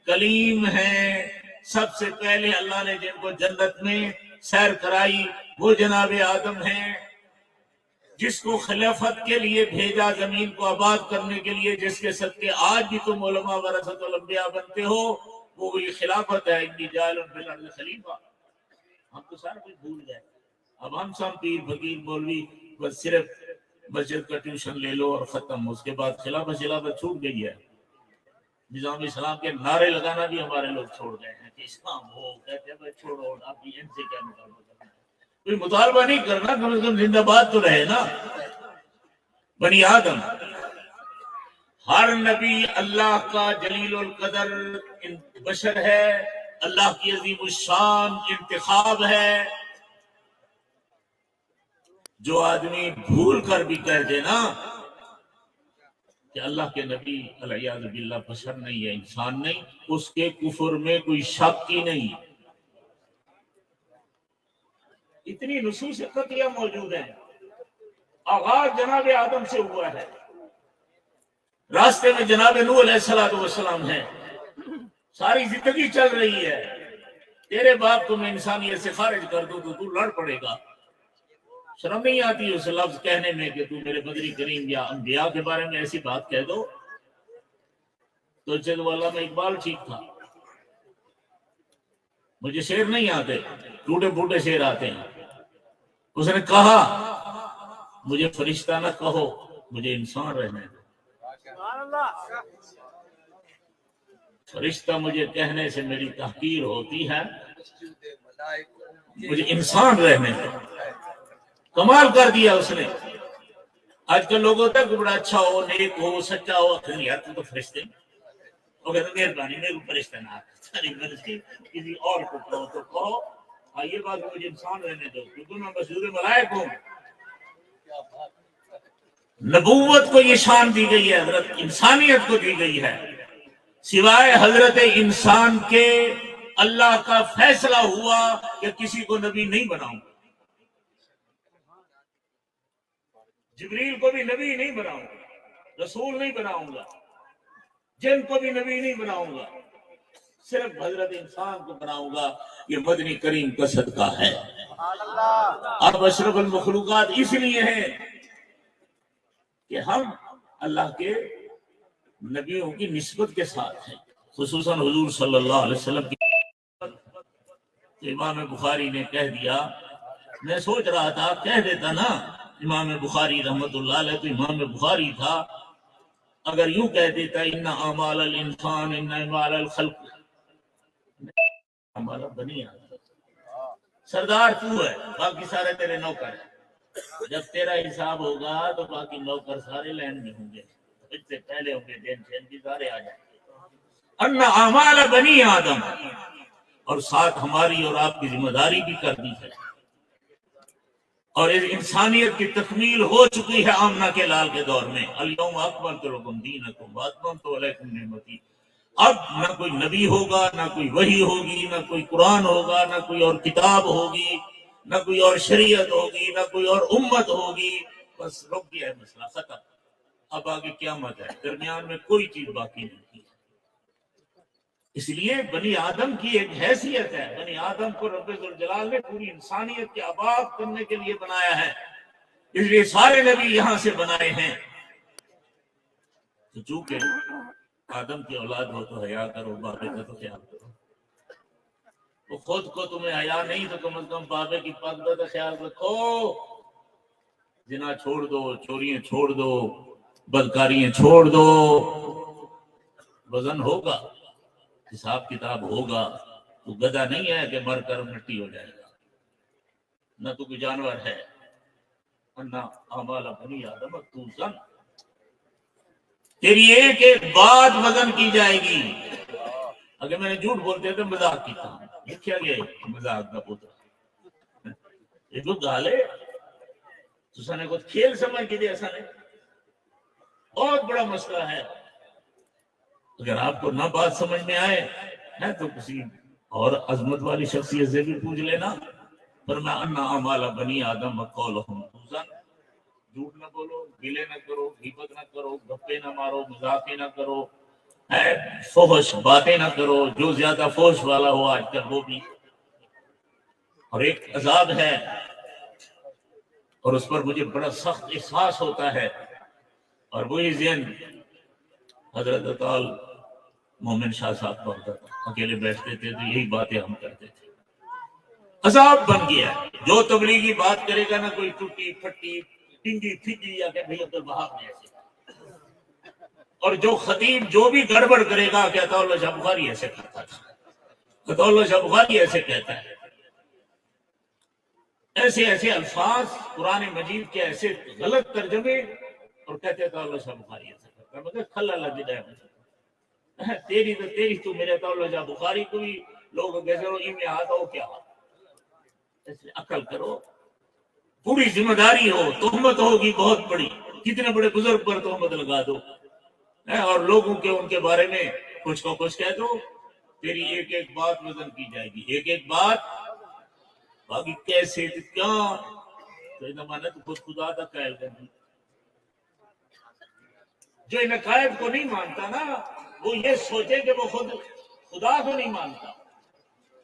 کلیم ہیں۔ سب سے پہلے اللہ نے جن کو جنت میں سیر کرائی وہ جناب آدم ہیں، جس کو خلافت کے لیے بھیجا، زمین کو آباد کرنے کے لیے، جس کے صدقے آج بھی تم علماء ورثۃ الانبیاء بنتے ہو، وہ وہی خلافت ہے۔ انی جاعل فی الارض خلیفہ۔ ہم تو سارا کچھ بھول گئے، اب ہم سب پیر فقیر مولوی بس صرف مسجد کا ٹیوشن لے لو اور ختم، اس کے بعد خلافت چھوٹ گئی ہے۔ نظام اسلام کے نعرے لگانا بھی ہمارے لوگ چھوڑ گئے ہیں کہ اسلام ہو، کہتے ہیں بھائی چھوڑو، آپ کی ان سے کیا مطالبہ کرنا ہے؟ کوئی مطالبہ نہیں کرنا، کم از کم زندہ باد تو رہے نا۔ بنی آدم، ہر نبی اللہ کا جلیل القدر بشر ہے، اللہ کی عظیم الشان انتخاب ہے۔ جو آدمی بھول کر بھی کہہ دے نا کہ اللہ کے نبی علیہ باللہ بشر نہیں ہے، انسان نہیں، اس کے کفر میں کوئی شک ہی نہیں۔ اتنی نصوص قطعیہ موجود ہیں۔ آغاز جناب آدم سے ہوا ہے، راستے میں جناب نوح علیہ السلام ہے، ساری زندگی چل رہی ہے۔ تیرے باپ کو میں انسانیت سے خارج کر دوں تو لڑ پڑے گا۔ شرم نہیں آتی اس لفظ کہنے میں کہ تو میرے بدری کریم یا انبیاء کے بارے میں ایسی بات کہہ دو؟ تو چند والا میں اقبال ٹھیک تھا، مجھے شعر نہیں آتے، ٹوٹے پھوٹے شعر آتے ہیں۔ اس نے کہا مجھے فرشتہ نہ کہو، مجھے انسان رہنے دو۔ فرشتہ مجھے کہنے سے میری تحقیر ہوتی ہے، مجھے انسان رہنے دو۔ کمال کر دیا اس نے۔ آج کل لوگوں تک بڑا اچھا ہو، نیک ہو، سچا ہو، یار تو فرشتے وہ کہتے مہربانی میرے کو فرشتہ نہ ساری مرضی کسی اور کو کہو تو کہو، یہ بات مجھے انسان رہنے دو کیونکہ میں بشیر ملائک ہوں۔ نبوت کو یہ شان دی گئی ہے، حضرت انسانیت کو دی گئی ہے۔ سوائے حضرت انسان کے اللہ کا فیصلہ ہوا کہ کسی کو نبی نہیں بناؤں، جبریل کو بھی نبی نہیں بناؤں گا، رسول نہیں بناؤں گا، جن کو بھی نبی نہیں بناؤں گا، صرف حضرت انسان کو بناؤں گا۔ یہ مدنی کریم کا صدقہ ہے۔ اب اشرف المخلوقات اس لیے ہیں کہ ہم اللہ کے نبیوں کی نسبت کے ساتھ ہیں، خصوصاً حضور صلی اللہ علیہ وسلم کی۔ امام بخاری نے کہہ دیا، میں سوچ رہا تھا کہہ دیتا نا امام بخاری رحمت اللہ علیہ، تو امام بخاری تھا، اگر یوں کہہ دیتا ان اعمال الانسان ان اعمال الخلق، ہمارا بنی آدم سردار تو ہے، باقی سارے تیرے نوکر ہیں۔ جب تیرا حساب ہوگا تو باقی نوکر سارے لائن میں ہوں گے، اس سے پہلے ہوں گے، دین شین بھی سارے آ جائیں گے۔ ان اعمال بنی آدم، اور ساتھ ہماری اور آپ کی ذمہ داری بھی کر دی ہے، اور اس انسانیت کی تکمیل ہو چکی ہے آمنہ کے لال کے دور میں۔ الیوم اکملت لکم دینکم واتممت علیکم نعمتی۔ اب نہ کوئی نبی ہوگا، نہ کوئی وحی ہوگی، نہ کوئی قرآن ہوگا، نہ کوئی اور کتاب ہوگی، نہ کوئی اور شریعت ہوگی، نہ کوئی اور امت ہوگی، بس رک گیا ہے مسئلہ، ختم۔ اب آگے قیامت ہے، درمیان میں کوئی چیز باقی نہیں ہے۔ اس لیے بنی آدم کی ایک حیثیت ہے، بنی آدم کو رب ذوالجلال نے پوری انسانیت کے آباد کرنے کے لیے بنایا ہے، اس لیے سارے نبی یہاں سے بنائے ہیں۔ تو چونکہ آدم کی اولاد ہو تو حیا کرو، بابے کا تو خیال کرو۔ وہ خود کو تمہیں حیا نہیں تو کم از کم بابے کی پگ کا تو خیال رکھو۔ زنا چھوڑ دو، چوریاں چھوڑ دو، بدکاریاں چھوڑ دو، وزن ہوگا، حساب کتاب ہوگا۔ تو گدھا نہیں ہے کہ مر کر مٹی ہو جائے گا، نہ تو کوئی جانور ہے۔ نہ اعمال بنی آدم توزن، تیری ایک ایک بات وزن کی جائے گی۔ اگر میں نے جھوٹ بولتے تو مذاق کی تھا، لکھا گیا مذاق کا پوتر یہ تو گالے تو سنے کو کھیل سمجھ کے دیا سنے، بہت بڑا مسئلہ ہے۔ اگر آپ کو نہ بات سمجھ میں آئے تو کسی اور عظمت والی شخصیت سے بھی پوچھ لینا، فرمایا انا اعمال بنی آدم وقولہم توزن، جھوٹ نہ بولو، گلے نہ کرو، غیبت نہ کرو، گپے نہ مارو، مذاقیں نہ کرو، فحش باتیں نہ کرو، جو زیادہ فحش والا ہو آج کل وہ بھی. اور ایک عذاب ہے اور اس پر مجھے بڑا سخت احساس ہوتا ہے، اور وہی ذہن حضرت اطال مومن شاہ صاحب کو ہوتا تھا، اکیلے بیٹھتے تھے تو یہی باتیں ہم کرتے تھے. عذاب بن گیا ہے، جو تبلیغی بات کرے گا نا کوئی ٹوٹی پھٹی ٹنگی پھٹی یا کہ بھائی عبد الوہاب نے ایسے، اور جو خطیب جو بھی گڑبڑ کرے گا کہتا اللہ شاہ بخاری ایسے کرتا تھا، اللہ شاہ بخاری ایسے کہتا ہے. ایسے ایسے الفاظ قرآن مجید کے ایسے غلط ترجمے، اور کہتے تھا اللہ شاہ بخاری ایسے کرتا ہے. مگر کھلا لگ جائے تیری تو میرے تو اللہ شاہ بخاری کو بھی لوگ کہتے ہو ان میں آتا ہو کیا، ایسے عقل کرو، پوری ذمہ داری ہو. تہمت ہوگی بہت بڑی، کتنے بڑے بزرگ پر تہمت لگا دو اور لوگوں کے ان کے بارے میں کچھ کو کچھ کہہ دو، تیری ایک ایک بات وزن کی جائے گی، ایک ایک بات. باقی کیسے کیا تو انہیں تو خود خدا کا قائل کرنی. جو ان عقائد کو نہیں مانتا نا وہ یہ سوچے کہ وہ خود خدا کو نہیں مانتا،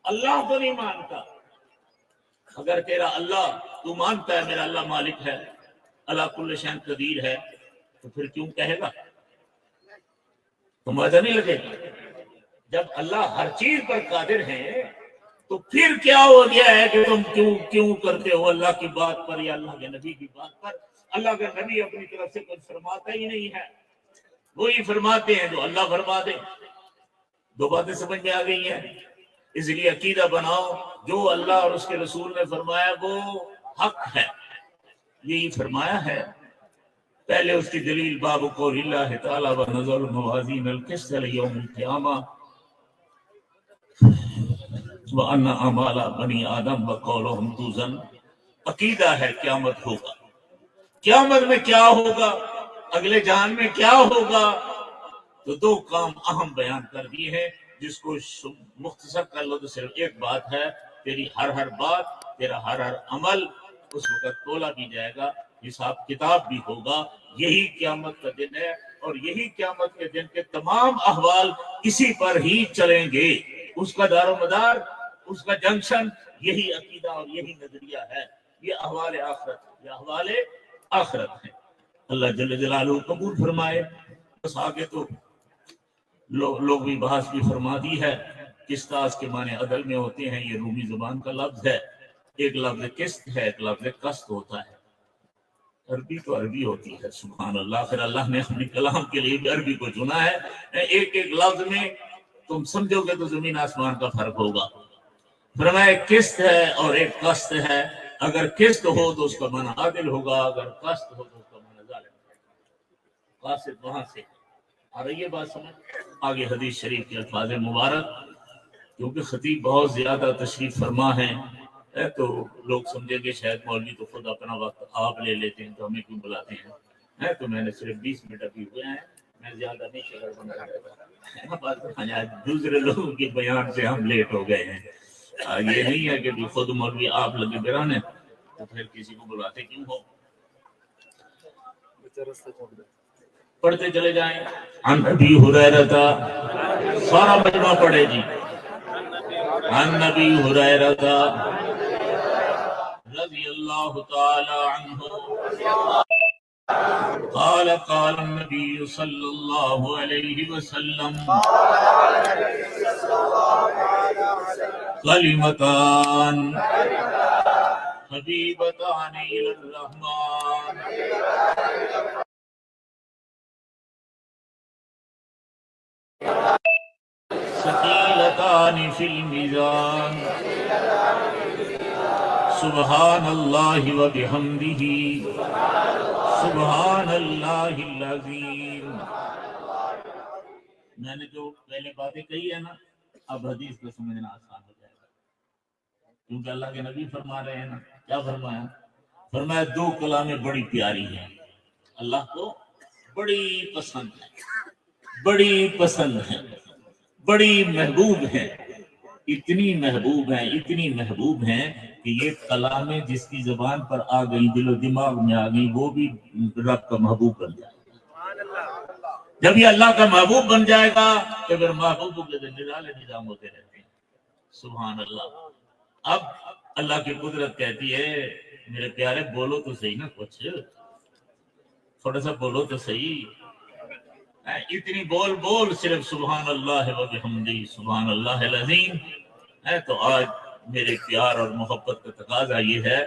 اللہ کو نہیں مانتا. اگر تیرا اللہ تو مانتا ہے میرا اللہ مالک ہے، اللہ کل شیء قدیر ہے، تو پھر کیوں کہے گا؟ تو مزہ نہیں لگے گا. جب اللہ ہر چیز پر قادر ہے تو پھر کیا ہو گیا ہے کہ تم کیوں کرتے ہو اللہ کی بات پر یا اللہ کے نبی کی بات پر؟ اللہ کا نبی اپنی طرف سے کچھ فرماتا ہی نہیں ہے، وہی فرماتے ہیں جو اللہ فرما دے. دو باتیں سمجھ میں آ گئی ہیں. اس لیے عقیدہ بناؤ جو اللہ اور اس کے رسول نے فرمایا وہ حق ہے، یہی فرمایا ہے. پہلے اس کی دلیل باب قول اللہ تعالی ونزل الموازین القسط لیوم القیامہ وَأَنَّ أَعْمَالَ بَنِي آدَمَ وَقَوْلُهُمْ تُوزَنُ. عقیدہ ہے قیامت ہوگا، قیامت میں کیا ہوگا، اگلے جہان میں کیا ہوگا. تو دو کام اہم بیان کر دیے ہیں جس کو مختصر کر لو تو صرف ایک بات ہے، تیری ہر بات، تیرا ہر عمل اس وقت تولا بھی جائے گا، حساب کتاب بھی ہوگا. یہی قیامت کا دن ہے اور یہی قیامت کے دن کے تمام احوال اسی پر ہی چلیں گے. اس کا دار و مدار، اس کا جنکشن یہی عقیدہ اور یہی نظریہ ہے. یہ احوال آخرت، یہ احوال آخرت ہے. اللہ جل جلالہ قبول فرمائے. بس آگے تو لوگ بھی بحث بھی فرما دی ہے. قسطاس کے معنی عدل میں ہوتے ہیں، یہ رومی زبان کا لفظ ہے. ایک لفظ قسط ہے، ایک لفظ قسط ہوتا ہے. عربی تو عربی ہوتی ہے، سبحان اللہ. پھر اللہ نے اپنے کلام کے لیے بھی عربی کو چنا ہے. ایک ایک لفظ میں تم سمجھو گے تو زمین آسمان کا فرق ہوگا. فرمایا ایک قسط ہے اور ایک قسط ہے. اگر قسط ہو تو اس کا معنی عادل ہوگا، اگر قسط ہو تو اس کا معنی ظالم ہوگا. قاسط وہاں سے آ رہی ہے بات سمجھ. آگے حدیث شریف کے الفاظ مبارک، کیونکہ خطیب بہت زیادہ تشریف فرما ہے تو لوگ سمجھیں گے شاید مولوی تو خود اپنا وقت آپ لے لیتے ہیں تو ہمیں کیوں بلاتے ہیں. تو میں نے صرف 20 منٹ ابھی ہوئے ہیں، میں زیادہ نہیں شکر بنا رہا. دوسرے لوگوں کے بیان سے ہم لیٹ ہو گئے ہیں. یہ نہیں ہے کہ خود مولوی آپ لگے برانے تو پھر کسی کو بلاتے کیوں ہو. پڑھتے چلے جائیں. عن ابی ہریرہ، سارا مجمع پڑھے جی. عن ابی ہریرہ رضی اللہ تعالی عنہ قال قال النبي صلى الله عليه وسلم كلمتان حبيبتان إلى الرحمن ثقيلتان في الميزان سبحان الله وبحمده سبحان اللہ العظیم. میں نے جو پہلے باتیں کہی ہے نا، اب حدیث کو سمجھنا آسان ہو جائے گا، کیونکہ اللہ کے نبی فرما رہے ہیں نا. کیا فرمایا؟ فرمایا دو کلامیں بڑی پیاری ہیں، اللہ کو بڑی پسند ہے، بڑی پسند ہے، بڑی محبوب ہے. اتنی محبوب ہیں کہ یہ کلامیں جس کی زبان پر آ گئی، دل و دماغ میں آ گئی، وہ بھی رب کا محبوب بن جائے گا۔ جب یہ اللہ کا محبوب بن جائے گا تو پھر محبوبوں کے نرالے نظام ہوتے رہتے ہیں۔ سبحان اللہ۔ اب اللہ کی قدرت کہتی ہے میرے پیارے بولو تو صحیح نا، کچھ تھوڑا سا بولو تو صحیح۔ اتنی بول صرف سبحان اللہ و بحمدہ سبحان اللہ العظیم ہے۔ تو آج میرے پیار اور محبت کا تقاضا یہ ہے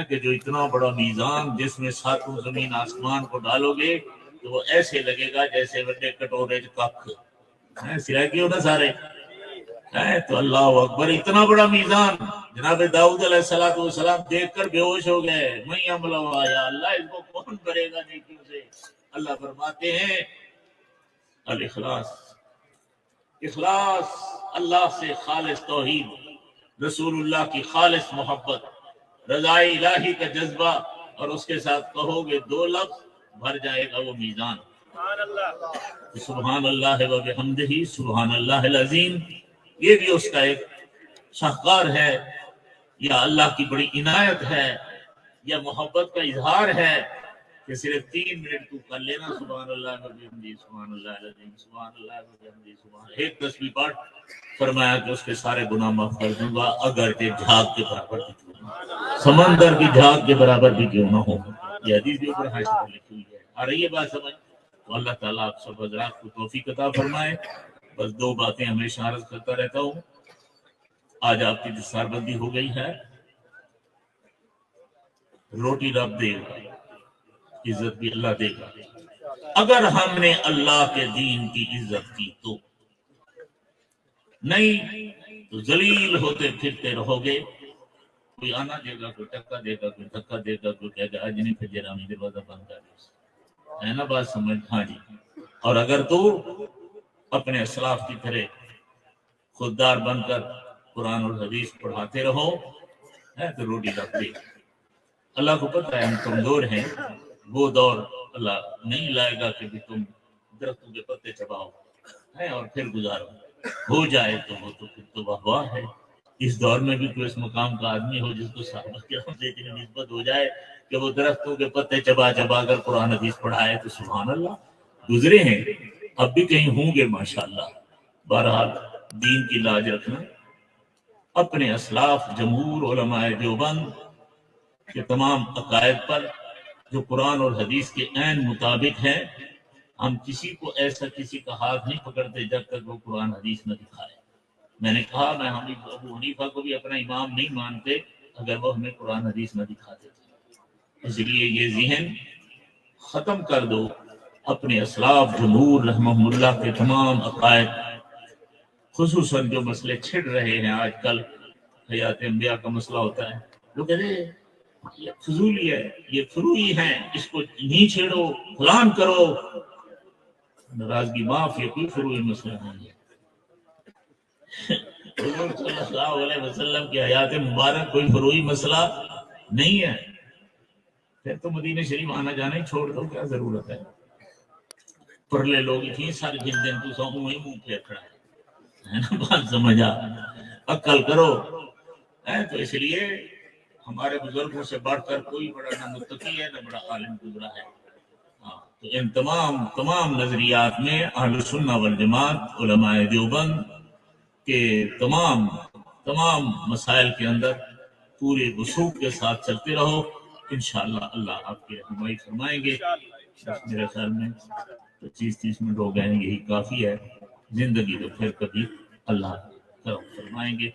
کہ جو اتنا بڑا میزان جس میں ساتوں زمین آسمان کو ڈالو گے تو وہ ایسے لگے گا جیسے بڑے کٹورے کک سرائے کیوں نہ سارے۔ تو اللہ اکبر، اتنا بڑا میزان۔ جناب داؤد علیہ السلام دیکھ کر بے ہوش ہو گئے، میں عملہ یا اللہ اس کو کون کرے گا نیکیوں سے۔ اللہ فرماتے ہیں الاخلاص، اخلاص، اللہ سے خالص توحید، رسول اللہ کی خالص محبت، رضا الہی کا جذبہ، اور اس کے ساتھ کہو گے دو لفظ، بھر جائے گا وہ میزان۔ سبحان اللہ و بحمدہ سبحان اللہ العظیم، یہ بھی اس کا ایک شاہکار ہے، یا اللہ کی بڑی عنایت ہے، یا محبت کا اظہار ہے کہ صرف 3 منٹ تو کر لینا سبحان اللہ و بحمدہ سبحان اللہ العظیم سبحان اللہ و بحمدہ سبحان، ایک تسبیح پڑھ، فرمایا کہ اس کے سارے گناہ معاف کر دوں گا، اگر کہ جھاگ کے برابر بھی کیوں نہ ہو، سمندر کی جھاگ کے برابر بھی کیوں نہ ہو۔ یہ حدیث بھی اوپر حاشیے پر لکھی ہوئی ہے۔ آ رہی ہے بات سمجھ؟ تو اللہ تعالیٰ آپ سب حضرات کو توفیق عطا فرمائے۔ بس 2 باتیں ہمیشہ عرض کرتا رہتا ہوں۔ آج آپ کی دستار بندی ہو گئی ہے، روٹی رب دے گا، عزت بھی اللہ دے گا، اگر ہم نے اللہ کے دین کی عزت کی تو، نہیں تو ذلیل ہوتے پھرتے رہو گے۔ کوئی آنا دے گا، کوئی ٹکا دے گا، کوئی دھکا دے گا، کوئی کہے گا آج نہیں پھر جرامی دروازہ بند کر دے، ہے نا بات سمجھ؟ ہاں جی۔ اور اگر تو اپنے اسلاف کی طرح خوددار بن کر قرآن اور حدیث پڑھاتے رہو تو روٹی رکھ دے۔ اللہ کو پتہ ہے ہم کمزور ہیں، وہ دور اللہ نہیں لائے گا کہ بھی تم درختوں کے پتے چباؤ اور پھر گزارو، ہو جائے تو وہ تو پھر تو واہ واہ ہے۔ اس دور میں بھی کوئی اس مقام کا آدمی ہو جس کو صحابہ کرام سے اتنی نسبت ہو جائے کہ وہ درختوں کے پتے چبا کر قرآن حدیث پڑھائے تو سبحان اللہ۔ گزرے ہیں، اب بھی کہیں ہوں گے ماشاءاللہ۔ بہرحال دین کی لاج رکھنا، اپنے اسلاف جمہور علماء دیوبند کے تمام عقائد پر جو قرآن اور حدیث کے عین مطابق ہیں، ہم کسی کو ایسا کسی کا ہاتھ نہیں پکڑتے جب تک وہ قرآن حدیث نہ دکھائے۔ میں نے کہا میں ہم ابو حنیفہ کو بھی اپنا امام نہیں مانتے اگر وہ ہمیں قرآن حدیث نہ دکھاتے تھے۔ اس لیے یہ ذہن ختم کر دو، اپنے اسلاف جمہور رحمہ اللہ کے تمام عقائد، خصوصاً جو مسئلے چھڑ رہے ہیں آج کل، حیات انبیاء کا مسئلہ ہوتا ہے، لوگ کہتے ہیں یہ فضولی ہے، یہ فروعی ہے، اس کو نہیں چھیڑو، فلان کرو۔ ناراضگی معاف، یہ کوئی فروعی مسئلہ نہیں ہے۔ حضور صلی اللہ علیہ وسلم کی حیات مبارک کوئی فروعی مسئلہ نہیں ہے، پھر تو مدینہ شریف آنا جانا ہی چھوڑ دو، کیا ضرورت ہے؟ پرلے لوگ اتنی ساری دن تو سو وہی منہ پھیر کھڑا ہے نا، بات سمجھا؟ عقل کرو۔ تو اس لیے ہمارے بزرگوں سے بڑھ کر کوئی بڑا نہ متقی ہے نہ بڑا عالم گزرا ہے۔ تو ان تمام نظریات میں اہل سنہ والجماعت علماء دیوبند کے تمام مسائل کے اندر پورے وثوق کے ساتھ چلتے رہو، انشاءاللہ اللہ آپ کی رہنمائی فرمائیں گے۔ میرے خیال میں 25-30 منٹ ہو گئے ہیں، یہی کافی ہے۔ زندگی تو پھر کبھی اللہ کرم فرمائیں گے۔